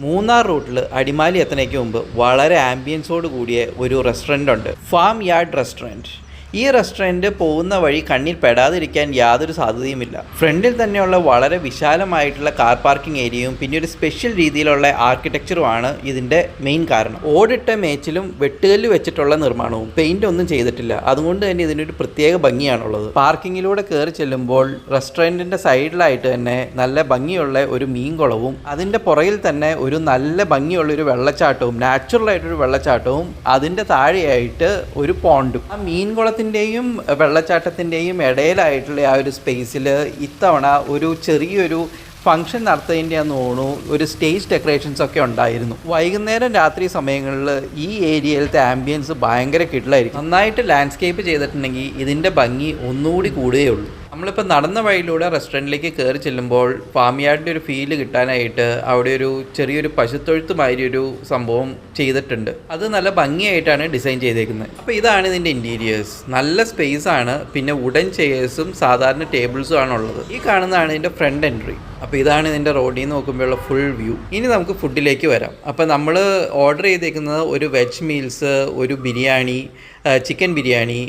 മൂന്നാർ റൂട്ടിൽ അടിമാലി എത്തുന്നതിന് മുമ്പ് വളരെ ആംബിയൻസോട് കൂടിയ ഒരു റെസ്റ്റോറൻ്റ് ഉണ്ട്, ഫാം യാർഡ് റെസ്റ്റോറൻറ്റ്. ഈ റെസ്റ്റോറൻറ്റ് പോകുന്ന വഴി കണ്ണിൽ പെടാതിരിക്കാൻ യാതൊരു സാധ്യതയുമില്ല. ഫ്രണ്ടിൽ തന്നെയുള്ള വളരെ വിശാലമായിട്ടുള്ള കാർ പാർക്കിംഗ് ഏരിയയും പിന്നെ ഒരു സ്പെഷ്യൽ രീതിയിലുള്ള ആർക്കിടെക്ചറുമാണ് ഇതിൻ്റെ മെയിൻ കാരണം. ഓടിട്ട മേച്ചിലും വെട്ടുകല്ല് വെച്ചിട്ടുള്ള നിർമ്മാണവും പെയിൻ്റ് ഒന്നും ചെയ്തിട്ടില്ല. അതുകൊണ്ട് തന്നെ ഇതിനൊരു പ്രത്യേക ഭംഗിയാണുള്ളത്. പാർക്കിങ്ങിലൂടെ കയറി ചെല്ലുമ്പോൾ റെസ്റ്റോറൻറ്റിൻ്റെ സൈഡിലായിട്ട് തന്നെ നല്ല ഭംഗിയുള്ള ഒരു മീൻകുളവും അതിൻ്റെ പുറകിൽ തന്നെ ഒരു നല്ല ഭംഗിയുള്ളൊരു വെള്ളച്ചാട്ടവും, നാച്ചുറലായിട്ടൊരു വെള്ളച്ചാട്ടവും, അതിൻ്റെ താഴെയായിട്ട് ഒരു പോണ്ടും. ആ മീൻകുളത്തിൻ്റെയും വെള്ളച്ചാട്ടത്തിൻ്റെയും ഇടയിലായിട്ടുള്ള ആ ഒരു സ്പേസിൽ ഇത്തവണ ഒരു ചെറിയൊരു ഫംഗ്ഷൻ നടത്തുന്നതിൻ്റെയാന്ന് തോന്നുന്നു ഒരു സ്റ്റേജ് ഡെക്കറേഷൻസ് ഒക്കെ ഉണ്ടായിരുന്നു. വൈകുന്നേരം രാത്രി സമയങ്ങളിൽ ഈ ഏരിയയിലത്തെ ആംബിയൻസ് ഭയങ്കര കിടലായിരിക്കും. നന്നായിട്ട് ലാൻഡ്സ്കേപ്പ് ചെയ്തിട്ടുണ്ടെങ്കിൽ ഇതിൻ്റെ ഭംഗി ഒന്നുകൂടി കൂടുകയുള്ളൂ. നമ്മളിപ്പോൾ നടന്ന വഴിയിലൂടെ റെസ്റ്റോറൻറ്റിലേക്ക് കയറി ചെല്ലുമ്പോൾ ഫാമിയാർഡിൻ്റെ ഒരു ഫീല് കിട്ടാനായിട്ട് അവിടെ ഒരു ചെറിയൊരു പശുത്തൊഴുത്തുമാതിരി ഒരു സംഭവം ചെയ്തിട്ടുണ്ട്. അത് നല്ല ഭംഗിയായിട്ടാണ് ഡിസൈൻ ചെയ്തേക്കുന്നത്. അപ്പോൾ ഇതാണ് ഇതിൻ്റെ ഇൻറ്റീരിയേഴ്സ്. നല്ല സ്പേസ് ആണ്. പിന്നെ വുഡൻ ചെയേഴ്സും സാധാരണ ടേബിൾസും ആണുള്ളത്. ഈ കാണുന്നതാണ് ഇതിൻ്റെ ഫ്രണ്ട് എൻട്രി. അപ്പോൾ ഇതാണ് ഇതിൻ്റെ റോഡിൽ നിന്ന് നോക്കുമ്പോഴുള്ള ഫുൾ വ്യൂ. ഇനി നമുക്ക് ഫുഡിലേക്ക് വരാം. അപ്പോൾ നമ്മൾ ഓർഡർ ചെയ്തേക്കുന്നത് ഒരു വെജ് മീൽസ്, ഒരു ബിരിയാണി, ചിക്കൻ ബിരിയാണി,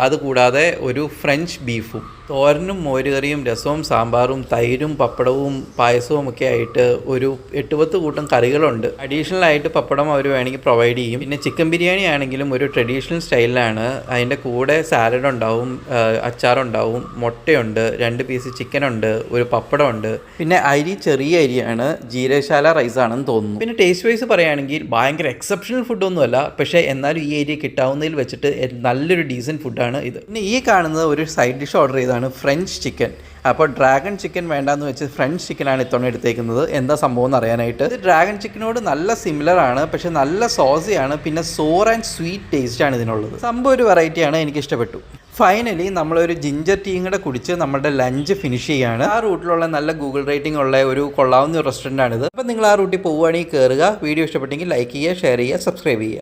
അതുകൂടാതെ ഒരു ഫ്രഞ്ച് ബീഫും, തോരനും മോരുകറിയും രസവും സാമ്പാറും തൈരും പപ്പടവും പായസവും ഒക്കെ ആയിട്ട് ഒരു 8-10 കൂട്ടം കറികളുണ്ട്. അഡീഷണൽ ആയിട്ട് പപ്പടം അവർ വേണമെങ്കിൽ പ്രൊവൈഡ് ചെയ്യും. പിന്നെ ചിക്കൻ ബിരിയാണി ആണെങ്കിലും ഒരു ട്രഡീഷണൽ സ്റ്റൈലിലാണ്. അതിൻ്റെ കൂടെ സാലഡ് ഉണ്ടാവും, അച്ചാറുണ്ടാവും, മുട്ടയുണ്ട്, 2 പീസ് ചിക്കനുണ്ട്, ഒരു പപ്പടമുണ്ട്. പിന്നെ അരി ചെറിയ അരിയാണ്, ജീരകശാല റൈസാണെന്ന് തോന്നുന്നു. പിന്നെ ടേസ്റ്റ് വൈസ് പറയുകയാണെങ്കിൽ ഭയങ്കര എക്സെപ്ഷണൽ ഫുഡൊന്നുമല്ല, പക്ഷേ എന്നാലും ഈ ഏരിയ കിട്ടാവുന്നതിൽ വെച്ചിട്ട് നല്ലൊരു ഡീസൻറ്റ് ഫുഡാണ് ഇത്. പിന്നെ ഈ കാണുന്നത് ഒരു സൈഡ് ഡിഷ് ഓർഡർ ചെയ്താണ് ഫ്രഞ്ച് ചിക്കൻ. അപ്പോൾ ഡ്രാഗൺ ചിക്കൻ വേണ്ടാന്ന് വെച്ച് ഫ്രഞ്ച് ചിക്കനാണ് ഇത്തവണ എടുത്തേക്കുന്നത്. എന്താ സംഭവം എന്ന് അറിയാനായിട്ട്. ഇത് ഡ്രാഗൺ ചിക്കനോട് നല്ല സിമിലർ ആണ്, പക്ഷെ നല്ല സോസിയാണ്. പിന്നെ സോർ ആൻഡ് സ്വീറ്റ് ടേസ്റ്റ് ആണ് ഇതിനുള്ളത്. സംഭവം ഒരു വെറൈറ്റിയാണ്, എനിക്ക് ഇഷ്ടപ്പെട്ടു. ഫൈനലി നമ്മളൊരു ജിഞ്ചർ ടീയും കൂടെ കുടിച്ച് നമ്മുടെ ലഞ്ച് ഫിനിഷ് ചെയ്യാണ്. ആ റൂട്ടിലുള്ള നല്ല ഗൂഗിൾ റേറ്റിംഗ് ഉള്ള ഒരു കൊള്ളാവുന്ന ഒരു റെസ്റ്റോറൻ്റ് ആണിത്. അപ്പോൾ നിങ്ങൾ ആ റൂട്ടിൽ പോവുകയാണെങ്കിൽ കയറുക. വീഡിയോ ഇഷ്ടപ്പെട്ടെങ്കിൽ ലൈക്ക് ചെയ്യുക, ഷെയർ ചെയ്യുക, സബ്സ്ക്രൈബ് ചെയ്യുക.